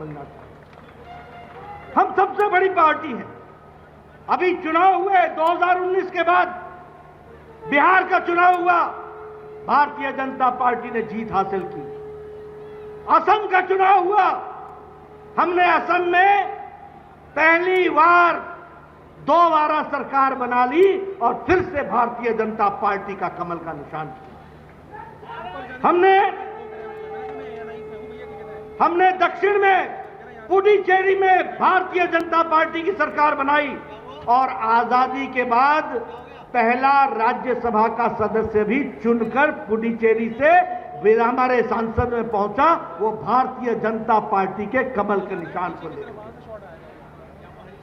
समझना चाहिए। हम सबसे बड़ी पार्टी है। अभी चुनाव हुए 2019 के बाद बिहार का चुनाव हुआ, भारतीय जनता पार्टी ने जीत हासिल की। असम का चुनाव हुआ, हमने असम में पहली बार दोबारा सरकार बना ली और फिर से भारतीय जनता पार्टी का कमल का निशान किया। हमने दक्षिण में पुडुचेरी में भारतीय जनता पार्टी की सरकार बनाई और आजादी के बाद पहला राज्यसभा का सदस्य भी चुनकर पुडुचेरी से हमारे सांसद में पहुंचा, वो भारतीय जनता पार्टी के कमल के निशान को लेकर।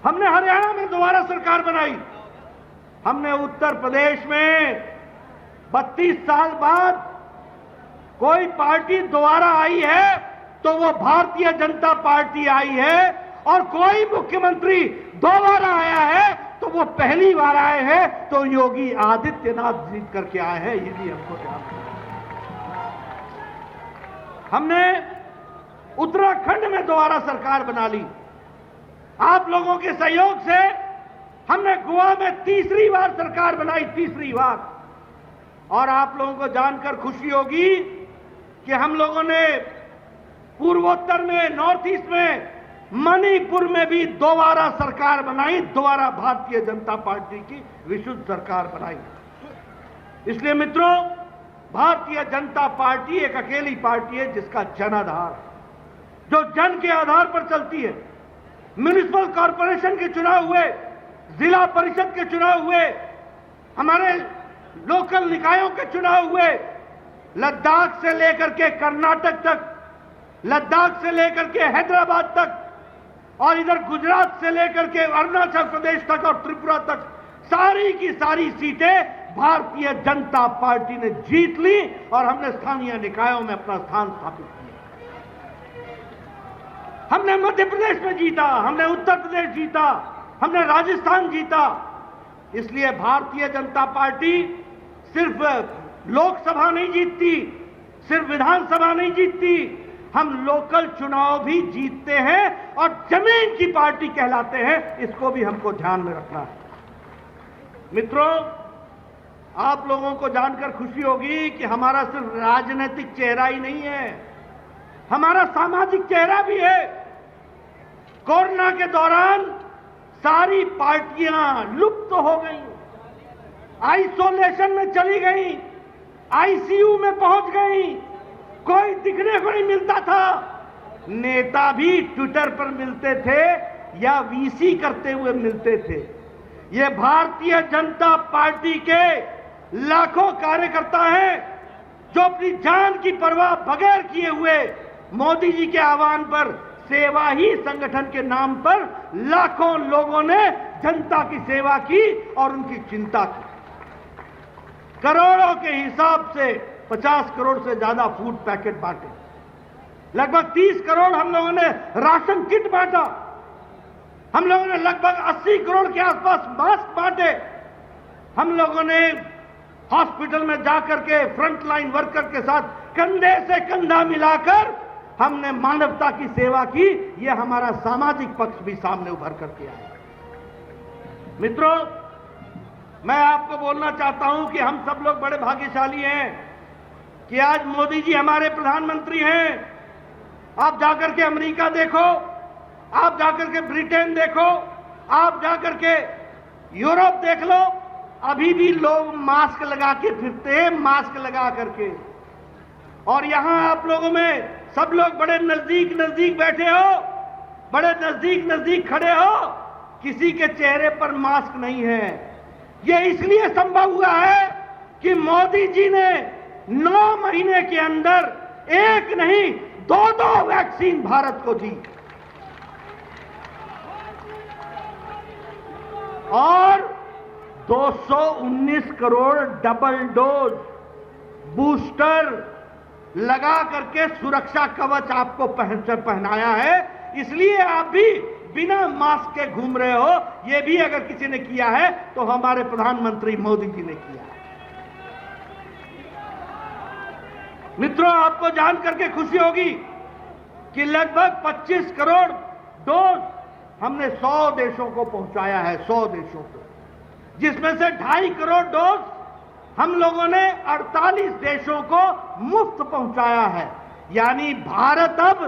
हमने हरियाणा में दोबारा सरकार बनाई। हमने उत्तर प्रदेश में 32 साल बाद कोई पार्टी दोबारा आई है तो वो भारतीय जनता पार्टी आई है, और कोई मुख्यमंत्री दोबारा आया है तो वो पहली बार आए हैं तो योगी आदित्यनाथ जीत करके आए हैं। ये भी हमको ध्यान रखना। हमने उत्तराखंड में दोबारा सरकार बना ली। आप लोगों के सहयोग से हमने गोवा में तीसरी बार सरकार बनाई, तीसरी बार। और आप लोगों को जानकर खुशी होगी कि हम लोगों ने पूर्वोत्तर में, नॉर्थ ईस्ट में, मणिपुर में भी दोबारा सरकार बनाई, दोबारा भारतीय जनता पार्टी की विशुद्ध सरकार बनाई। इसलिए मित्रों, भारतीय जनता पार्टी एक अकेली पार्टी है जिसका जन आधार, जो जन के आधार पर चलती है। म्युनिसिपल कॉरपोरेशन के चुनाव हुए, जिला परिषद के चुनाव हुए, हमारे लोकल निकायों के चुनाव हुए, लद्दाख से लेकर के कर्नाटक तक, लद्दाख से लेकर के हैदराबाद तक, और इधर गुजरात से लेकर के अरुणाचल प्रदेश तक और त्रिपुरा तक, सारी की सारी सीटें भारतीय जनता पार्टी ने जीत ली और हमने स्थानीय निकायों में अपना स्थान स्थापित किया। हमने मध्य प्रदेश में जीता, हमने उत्तर प्रदेश जीता, हमने राजस्थान जीता। इसलिए भारतीय जनता पार्टी सिर्फ लोकसभा नहीं जीतती, सिर्फ विधानसभा नहीं जीतती, हम लोकल चुनाव भी जीतते हैं और जमीन की पार्टी कहलाते हैं। इसको भी हमको ध्यान में रखना है। मित्रों, आप लोगों को जानकर खुशी होगी कि हमारा सिर्फ राजनीतिक चेहरा ही नहीं है, हमारा सामाजिक चेहरा भी है। कोरोना के दौरान सारी पार्टियां लुप्त हो गई, आइसोलेशन में चली गई, आईसीयू में पहुंच गई, कोई दिखने को नहीं मिलता था। नेता भी ट्विटर पर मिलते थे या वीसी करते हुए मिलते थे। ये भारतीय जनता पार्टी के लाखों कार्यकर्ता हैं जो अपनी जान की परवाह बगैर किए हुए मोदी जी के आह्वान पर, सेवा ही संगठन के नाम पर लाखों लोगों ने जनता की सेवा की और उनकी चिंता की। करोड़ों के हिसाब से 50 करोड़ से ज्यादा फूड पैकेट बांटे, लगभग 30 करोड़ हम लोगों ने राशन किट बांटा, हम लोगों ने लगभग 80 करोड़ के आसपास मास्क बांटे, हम लोगों ने हॉस्पिटल में जाकर के फ्रंट लाइन वर्कर के साथ कंधे से कंधा मिलाकर हमने मानवता की सेवा की। यह हमारा सामाजिक पक्ष भी सामने उभर करके आया। मित्रों, मैं आपको बोलना चाहता हूं कि हम सब लोग बड़े भाग्यशाली हैं कि आज मोदी जी हमारे प्रधानमंत्री हैं। आप जाकर के अमेरिका देखो, आप जाकर के ब्रिटेन देखो, आप जाकर के यूरोप देख लो, अभी भी लोग मास्क लगा के फिरते हैं, मास्क लगा करके। और यहां आप लोगों में सब लोग बड़े नजदीक नजदीक बैठे हो, बड़े नजदीक नजदीक खड़े हो, किसी के चेहरे पर मास्क नहीं है। यह इसलिए संभव हुआ है कि मोदी जी ने 9 महीने के अंदर एक नहीं 2-2 वैक्सीन भारत को दी और 219 करोड़ डबल डोज बूस्टर लगा करके सुरक्षा कवच आपको पहनाया है। इसलिए आप भी बिना मास्क के घूम रहे हो। यह भी अगर किसी ने किया है तो हमारे प्रधानमंत्री मोदी जी ने किया है। मित्रों, आपको जान करके खुशी होगी कि लगभग 25 करोड़ डोज हमने 100 देशों को पहुंचाया है, 100 देशों को, जिसमें से 2.5 करोड़ डोज हम लोगों ने 48 देशों को मुफ्त पहुंचाया है। यानी भारत अब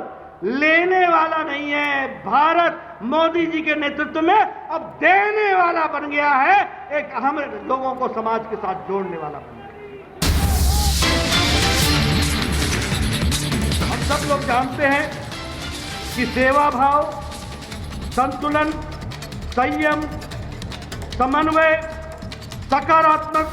लेने वाला नहीं है, भारत मोदी जी के नेतृत्व में अब देने वाला बन गया है, एक अहम लोगों को समाज के साथ जोड़ने वाला बन गया। हम सब लोग जानते हैं कि सेवा भाव, संतुलन, संयम, समन्वय, सकारात्मक